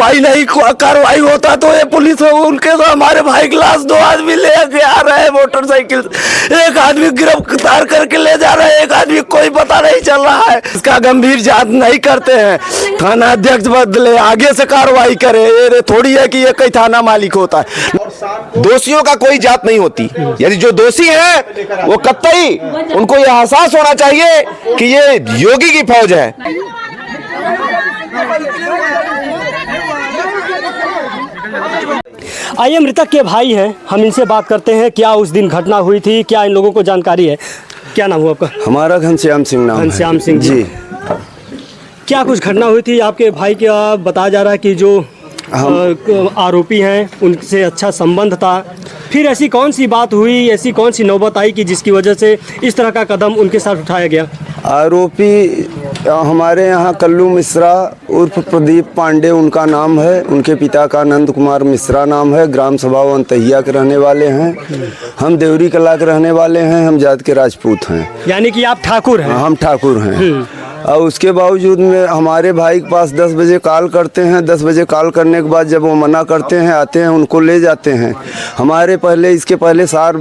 कार्रवाई होता तो ये पुलिस उनके तो हमारे भाई की लाश 2 आदमी ले आ रहे हैं मोटरसाइकिल, एक आदमी गिरफ्तार करके ले जा रहे हैं, एक आदमी कोई पता नहीं चल रहा है। इसका गंभीर जांच नहीं करते हैं। थाना अध्यक्ष बदले, आगे से कार्रवाई करे। ये थोड़ी है कि ये कई थाना मालिक होता है। दोषियों का कोई जात नहीं होती। यदि जो दोषी हैं वो कतई उनको यह एहसास होना चाहिए कि ये योगी की फौज है। आइए, मृतक के भाई हैं, हम इनसे बात करते हैं। क्या उस दिन घटना हुई थी, क्या इन लोगों को जानकारी है? क्या नाम हुआ आपका? हमारा घनश्याम सिंह नाम है। घनश्याम सिंह जी। क्या कुछ घटना हुई थी आपके भाई के? बताया जा रहा है कि जो आरोपी हैं उनसे अच्छा संबंध था, फिर ऐसी कौन सी बात हुई, ऐसी कौन सी नौबत आई कि जिसकी वजह से इस तरह का कदम उनके साथ उठाया गया? आरोपी हमारे यहाँ कल्लू मिश्रा उर्फ प्रदीप पांडे उनका नाम है। उनके पिता का नंद कुमार मिश्रा नाम है। ग्राम सभा अंतहिया के रहने वाले हैं। हम देवरी कला के रहने वाले हैं। हम जात के राजपूत हैं। यानी कि आप ठाकुर हैं? हम ठाकुर हैं। और उसके बावजूद में हमारे भाई के पास 10 बजे कॉल करते हैं। 10 बजे कॉल करने के बाद जब वो मना करते हैं, आते हैं, उनको ले जाते हैं। हमारे पहले, इसके पहले साल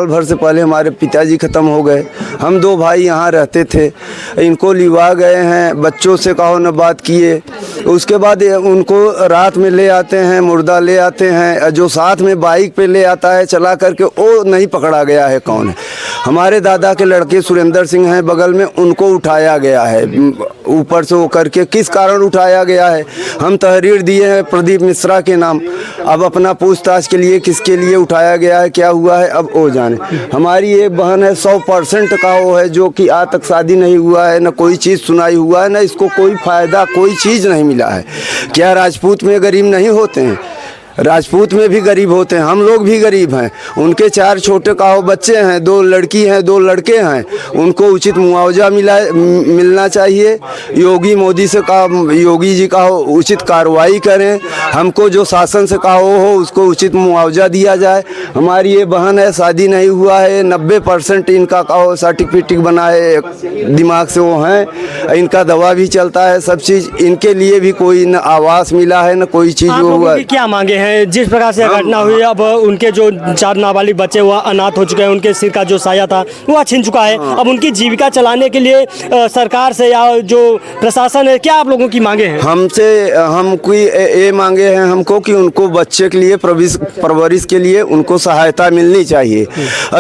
भर से पहले हमारे पिताजी ख़त्म हो गए। हम 2 भाई यहाँ रहते थे। इनको लिवा गए हैं, बच्चों से कहो न बात किए। उसके बाद उनको रात में ले आते हैं, मुर्दा ले आते हैं। जो साथ में बाइक पे ले आता है चला करके, वो नहीं पकड़ा गया है कौन है। हमारे दादा के लड़के सुरेंद्र सिंह हैं बगल में, उनको उठाया गया है ऊपर से वो करके। किस कारण उठाया गया है? हम तहरीर दिए हैं प्रदीप मिश्रा के नाम। अब अपना पूछताछ के लिए किसके लिए उठाया गया है, क्या हुआ है, अब वो जाने। हमारी एक बहन है 100% का वो है, जो कि आज तक शादी नहीं हुआ है, न कोई चीज़ सुनाई हुआ है, न इसको कोई फ़ायदा, कोई चीज़ नहीं मिला है। क्या राजपूत में गरीब नहीं होते हैं? राजपूत में भी गरीब होते हैं। हम लोग भी गरीब हैं। उनके 4 छोटे काहो बच्चे हैं, 2 लड़की हैं, 2 लड़के हैं। उनको उचित मुआवजा मिलना चाहिए। योगी मोदी से कहा, योगी जी का उचित कार्रवाई करें। हमको जो शासन से कहा हो उसको उचित मुआवजा दिया जाए। हमारी ये बहन है, शादी नहीं हुआ है। 90% इनका कहो सर्टिफिकेट बना है, दिमाग से वो हैं। इनका दवा भी चलता है, सब चीज़। इनके लिए भी कोई न आवास मिला है, न कोई चीज़ हुआ है। क्या मांगे हैं? जिस प्रकार से घटना हुई, अब उनके जो 4 नाबालिग बच्चे हुआ अनाथ हो चुके हैं, उनके सिर का जो साया था वो छिन चुका है। अब उनकी जीविका चलाने के लिए सरकार से या जो प्रशासन है, क्या आप लोगों की मांगे हैं? हम कोई ये मांगे हैं हमको कि उनको बच्चे के लिए परवरिश के लिए उनको सहायता मिलनी चाहिए।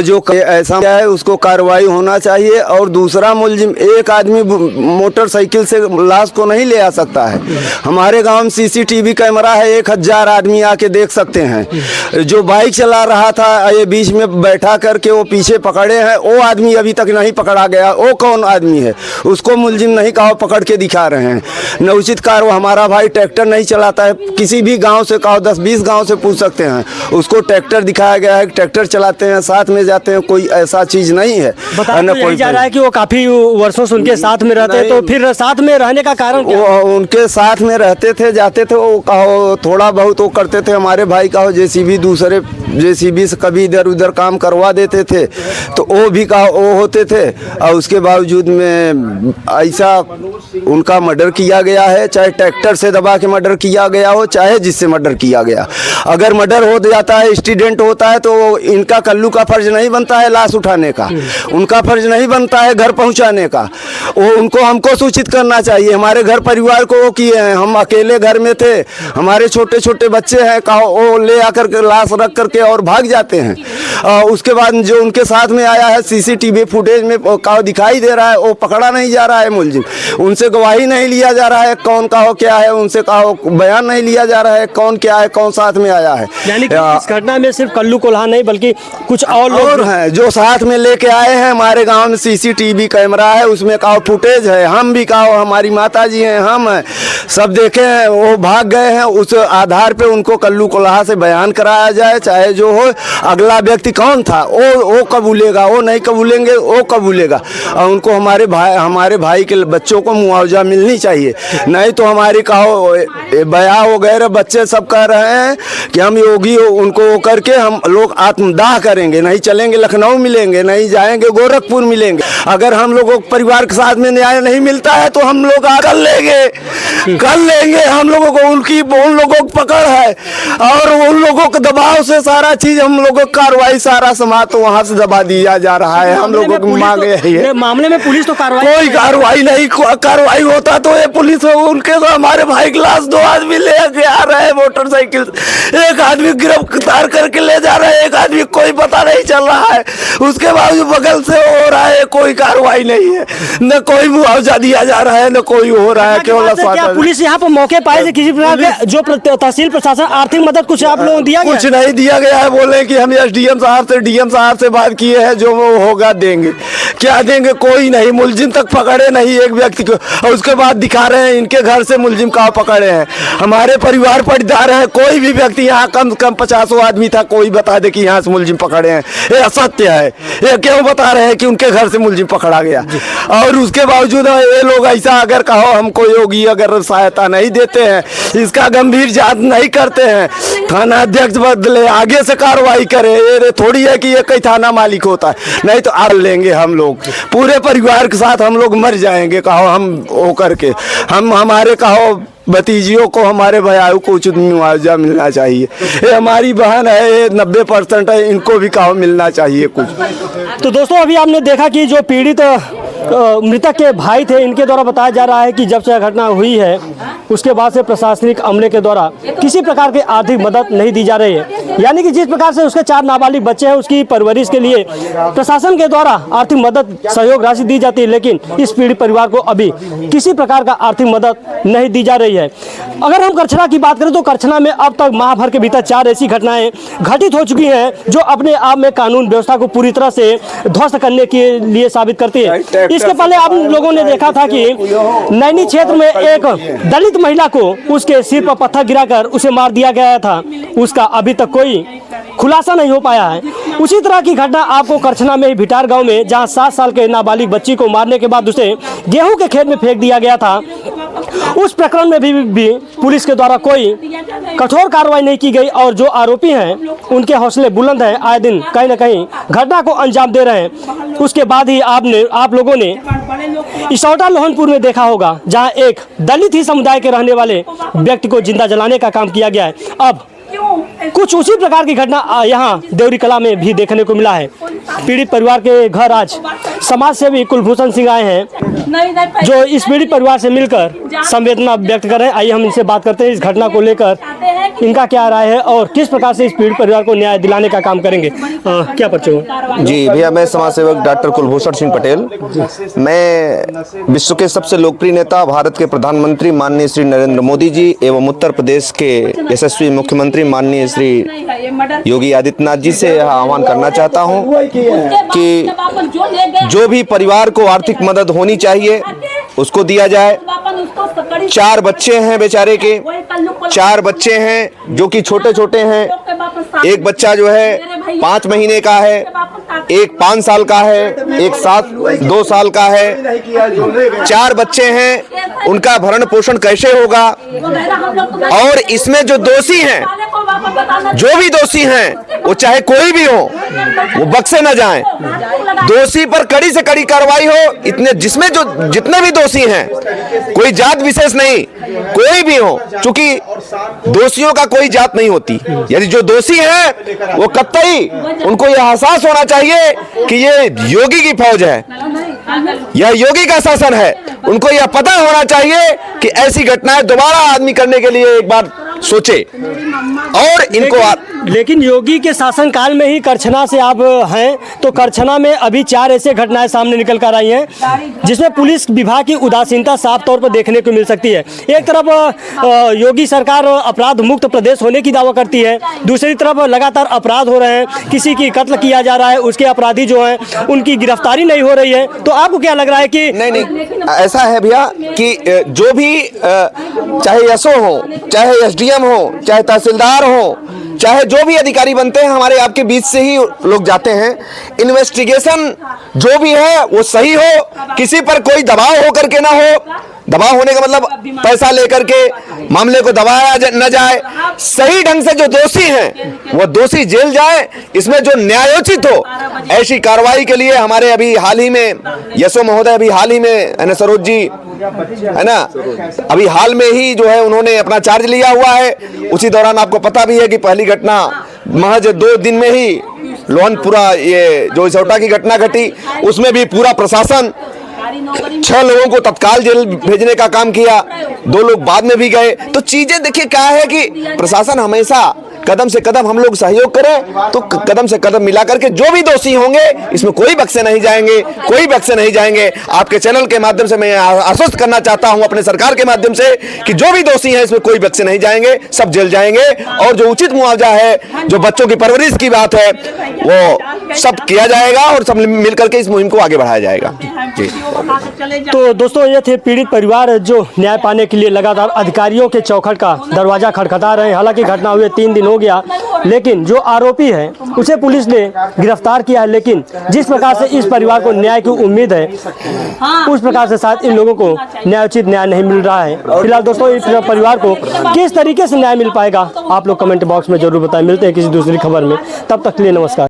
जो ऐसा है उसको कार्रवाई होना चाहिए। और दूसरा मुलजिम, एक आदमी मोटरसाइकिल से लाश को नहीं ले आ सकता है। हमारे गाँव में CCTV कैमरा है, 1000 आदमी आके देख सकते हैं। जो बाइक चला रहा था, ये बीच में बैठा करके वो पीछे पकड़े हैं, वो आदमी अभी तक नहीं पकड़ा गया। वो कौन आदमी है? उसको मुलजिम नहीं कहो, पकड़ के दिखा रहे हैं। न उचित कार्य। हमारा भाई ट्रैक्टर नहीं चलाता है। किसी भी गांव से कहो, 10-20 गांव से पूछ सकते हैं। उसको ट्रैक्टर दिखाया गया है, ट्रैक्टर चलाते हैं, साथ में जाते हैं। कोई ऐसा चीज़ नहीं है। कोई जा रहा है कि वो काफ़ी वर्षों से उनके साथ में रहते हैं, तो फिर साथ में रहने का कारण क्या? वो उनके साथ में रहते थे, जाते थे। वो कहो थोड़ा बहुत वो करते थे। हमारे भाई का JCB, दूसरे JCB से कभी इधर उधर काम करवा देते थे, तो वो भी वो होते थे। और उसके बावजूद में ऐसा उनका मर्डर किया गया है, चाहे ट्रैक्टर से दबा के मर्डर किया गया हो, चाहे जिससे मर्डर किया गया। अगर मर्डर हो जाता है, एक्सीडेंट होता है, तो इनका कल्लू का फर्ज नहीं बनता है लाश उठाने का। उनका फर्ज नहीं बनता है घर पहुंचाने का। वो उनको हमको सूचित करना चाहिए। हमारे घर परिवार को वो किए हैं। हम अकेले घर में थे, हमारे छोटे छोटे बच्चे हैं, कहो वो ले आकर के लाश रख करके और भाग जाते हैं। उसके बाद जो उनके साथ में आया है, CCTV फुटेज में कहो दिखाई दे रहा है, वो पकड़ा नहीं जा रहा है मुलजिम। उनसे गवाही नहीं लिया जा रहा है, कौन कहो क्या है, उनसे कहो बयान नहीं लिया जा रहा है, कौन क्या है, कौन साथ में आया है। यानी कि इस घटना में सिर्फ कल्लू कोल्हा नहीं बल्कि कुछ और लोग हैं जो साथ में लेके आए हैं। हमारे गांव में CCTV कैमरा है, उसमें कहो फुटेज है। हम भी कहो, हमारी माता जी हैं, हम हैं, सब देखे हैं। वो भाग गए हैं। उस आधार पे उनको कल्लू कोल्हा से बयान कराया जाए, चाहे चाहे जो हो, अगला व्यक्ति कौन था वो कबूलेगा, वो नहीं कबूलेंगे वो कबूलेगा। और उनको हमारे भाई के बच्चों को मुआवजा मिलनी चाहिए। नहीं तो हमारी कहो बया वगैरह बच्चे सब कह रहे हैं कि हम योगी उनको वो करके हम लोग आत्मदाह करेंगे, नहीं चलेंगे लखनऊ मिलेंगे, नहीं जाएंगे गोरखपुर मिलेंगे। अगर हम लोगों को परिवार के साथ में न्याय नहीं मिलता है तो हम लोग कर लेंगे। हम लोगों को उन लोगों को पकड़ है और उन लोगों के दबाव से सारा चीज हम लोगों को कार्रवाई सारा समाज तो वहाँ से दबा दिया जा रहा है। हम लोगों की मांग यही है। मामले में पुलिस तो कोई कार्रवाई नहीं, कार्रवाई होता तो ये पुलिस उनके तो हमारे भाई के लाश 2 आदमी ले के आ रहे हैं मोटरसाइकिल, एक आदमी गिरफ्तार करके ले जा रहे हैं, एक आदमी कोई पता नहीं चल रहा है। उसके बावजूद बगल से हो रहा है, कोई कार्रवाई नहीं है, न कोई मुआवजा दिया जा रहा है, न कोई हो रहा है। केवल पुलिस यहाँ पर मौके पाए से किसी प्रकार के जो तहसील प्रशासन आर्थिक मदद कुछ आप लोगों दिया कुछ नहीं दिया गया है। बोले कि हम डीएम साहब से बात किए हैं, जो वो होगा देंगे। क्या देंगे? कोई नहीं। मुलजिम तक पकड़े नहीं एक व्यक्ति को, और उसके बाद दिखा रहे हैं इनके घर से मुलजिम कहाँ पकड़े हैं। हमारे परिवार पटदार है, कोई भी व्यक्ति यहाँ कम से कम 50 आदमी था, कोई बता दे कि यहाँ से मुलजिम पकड़े हैं। ये असत्य है। ये क्यों बता रहे हैं कि उनके घर से मुलजिम पकड़ा गया? और उसके बावजूद ये लोग ऐसा अगर कहो हमको योगी अगर सहायता नहीं देते हैं, इसका गंभीर जांच नहीं करते हैं, थाना अध्यक्ष बदले, आगे से कार्रवाई करे। ये थोड़ी है कि ये कई थाना मालिक होता है। नहीं तो आड़ लेंगे हम लोग पूरे परिवार के साथ, हम लोग मर जाएंगे कहो हम वो करके। हम हमारे कहो भतीजियों को, हमारे भैयाओं को उचित मुआवजा मिलना चाहिए। ये हमारी बहन है, ये 90% है, इनको भी कहो मिलना चाहिए कुछ। तो दोस्तों अभी आपने देखा कि जो पीड़ित मृतक के भाई थे, इनके द्वारा बताया जा रहा है कि जब से घटना हुई है उसके बाद से प्रशासनिक अमले के द्वारा किसी प्रकार की आर्थिक मदद नहीं दी जा रही है। यानी कि जिस प्रकार से उसके 4 नाबालिग बच्चे हैं, उसकी परवरिश के लिए प्रशासन के द्वारा आर्थिक मदद सहयोग राशि दी जाती है, लेकिन इस पीड़ित परिवार को अभी किसी प्रकार का आर्थिक मदद नहीं दी जा रही है। अगर हम करछना की बात करें तो करछना में अब तक माह भर के भीतर 4 ऐसी घटनाएं घटित हो चुकी हैं जो अपने आप में कानून व्यवस्था को पूरी तरह से ध्वस्त करने के लिए साबित करती है। इसके पहले आप लोगों ने देखा था कि नैनी क्षेत्र में एक दलित महिला को उसके सिर पर पत्थर गिराकर उसे मार दिया गया था, उसका अभी तक कोई खुलासा नहीं हो पाया है। उसी तरह की घटना आपको करछना में भिटार गांव में, जहां 7 साल के नाबालिग बच्ची को मारने के बाद उसे गेहूं के खेत में फेंक दिया गया था, उस प्रकरण में भी पुलिस के द्वारा कोई कठोर कार्रवाई नहीं की गई और जो आरोपी हैं उनके हौसले बुलंद हैं, आए दिन कहीं न कहीं घटना को अंजाम दे रहे हैं। उसके बाद ही आप लोगों ने इसौटा लोहनपुर में देखा होगा, जहां एक दलित ही समुदाय के रहने वाले व्यक्ति को जिंदा जलाने का काम किया गया है। अब कुछ उसी प्रकार की घटना यहाँ देवरी कला में भी देखने को मिला है। पीड़ित परिवार के घर आज समाज सेवी कुलभूषण सिंह आए हैं, जो इस पीड़ित परिवार से मिलकर संवेदना व्यक्त कर रहे हैं। आइए हम इनसे बात करते हैं इस घटना को लेकर, इनका क्या राय है और किस प्रकार से इस पीड़ित परिवार को न्याय दिलाने का काम करेंगे। क्या परिचय हो? जी भैया, मैं समाज सेवक डॉक्टर कुलभूषण सिंह पटेल। मैं विश्व के सबसे लोकप्रिय नेता भारत के प्रधानमंत्री माननीय श्री नरेंद्र मोदी जी एवं उत्तर प्रदेश के यशस्वी मुख्यमंत्री माननीय श्री योगी आदित्यनाथ जी से आह्वान करना चाहता हूं कि जो भी परिवार को आर्थिक मदद होनी चाहिए उसको दिया जाए। 4 बच्चे हैं बेचारे के, 4 बच्चे हैं जो कि छोटे छोटे हैं। एक बच्चा जो है 5 महीने का है, एक 5 साल का है, एक 2 साल का है। 4 बच्चे हैं, उनका भरण पोषण कैसे होगा? और इसमें जो दोषी हैं, जो भी दोषी हैं, वो चाहे कोई भी हो, वो बख्शे न जाएं। दोषी पर कड़ी से कड़ी कार्रवाई हो। जितने भी दोषी हैं, कोई जात विशेष नहीं, कोई भी हो, क्योंकि दोषियों का कोई जात नहीं होती। यदि जो दोषी हैं वो कतई उनको यह एहसास होना चाहिए कि ये योगी की फौज है, यह योगी का शासन है। उनको यह पता होना चाहिए कि ऐसी घटनाएं दोबारा आदमी करने के लिए एक बार सोचे और इनको लेकिन योगी के शासनकाल में ही करछना से आप हैं, तो करछना में अभी 4 ऐसे घटनाएं सामने निकल कर आई हैं जिसमें पुलिस विभाग की उदासीनता साफ तौर पर देखने को मिल सकती है। एक तरफ योगी सरकार अपराध मुक्त प्रदेश होने की दावा करती है, दूसरी तरफ लगातार अपराध हो रहे हैं, किसी की कत्ल किया जा रहा है, उसके अपराधी जो हैं उनकी गिरफ्तारी नहीं हो रही है। तो आपको क्या लग रहा है कि नहीं ऐसा है भैया कि जो भी चाहे एसओ हो, चाहे एसडीएम डीएम हो, चाहे तहसीलदार हो, चाहे जो भी अधिकारी बनते हैं, हमारे आपके बीच से ही लोग जाते हैं। इन्वेस्टिगेशन जो भी है वो सही हो, किसी पर कोई दबाव हो करके ना हो। दबाव होने का मतलब पैसा लेकर के मामले को दबाया न जाए। सही ढंग से जो दोषी हैं वो दोषी जेल जाए, इसमें जो न्यायोचित हो ऐसी कार्रवाई के लिए हमारे अभी हाल ही में यशो महोदय अभी हाल ही में है ना, सरोज जी है ना, अभी हाल में ही जो है उन्होंने अपना चार्ज लिया हुआ है। उसी दौरान आपको पता भी है कि पहली घटना महज 2 दिन में ही लोहनपुरा ये जो इसौटा की घटना घटी, उसमें भी पूरा प्रशासन 6 लोगों को तत्काल जेल भेजने का काम किया, 2 लोग बाद में भी गए। तो चीजें देखिए क्या है कि प्रशासन हमेशा कदम से कदम हम लोग सहयोग करें तो कदम से कदम मिला करके जो भी दोषी होंगे इसमें कोई बख्शे नहीं जाएंगे, कोई बख्शे नहीं जाएंगे। आपके चैनल के माध्यम से मैं आश्वस्त करना चाहता हूं अपने सरकार के माध्यम से कि जो भी दोषी हैं इसमें कोई बख्शे नहीं जाएंगे, सब जेल जाएंगे। और जो उचित मुआवजा है, जो बच्चों की परवरिश की बात है, वो सब किया जाएगा और सब मिल करके इस मुहिम को आगे बढ़ाया जाएगा। तो दोस्तों, ये थे पीड़ित परिवार जो न्याय पाने के लिए लगातार अधिकारियों के चौखट का दरवाजा खटखटा रहे हैं। हालांकि घटना हुए 3 दिन हो गया, लेकिन जो आरोपी है उसे पुलिस ने गिरफ्तार किया है। लेकिन जिस प्रकार से इस परिवार को न्याय की उम्मीद है, उस प्रकार से शायद इन लोगों को न्यायोचित न्याय नहीं मिल रहा है। फिलहाल दोस्तों, इस परिवार को किस तरीके से न्याय मिल पाएगा, आप लोग कमेंट बॉक्स में जरूर बताएं। मिलते हैं किसी दूसरी खबर में, तब तक के लिए नमस्कार।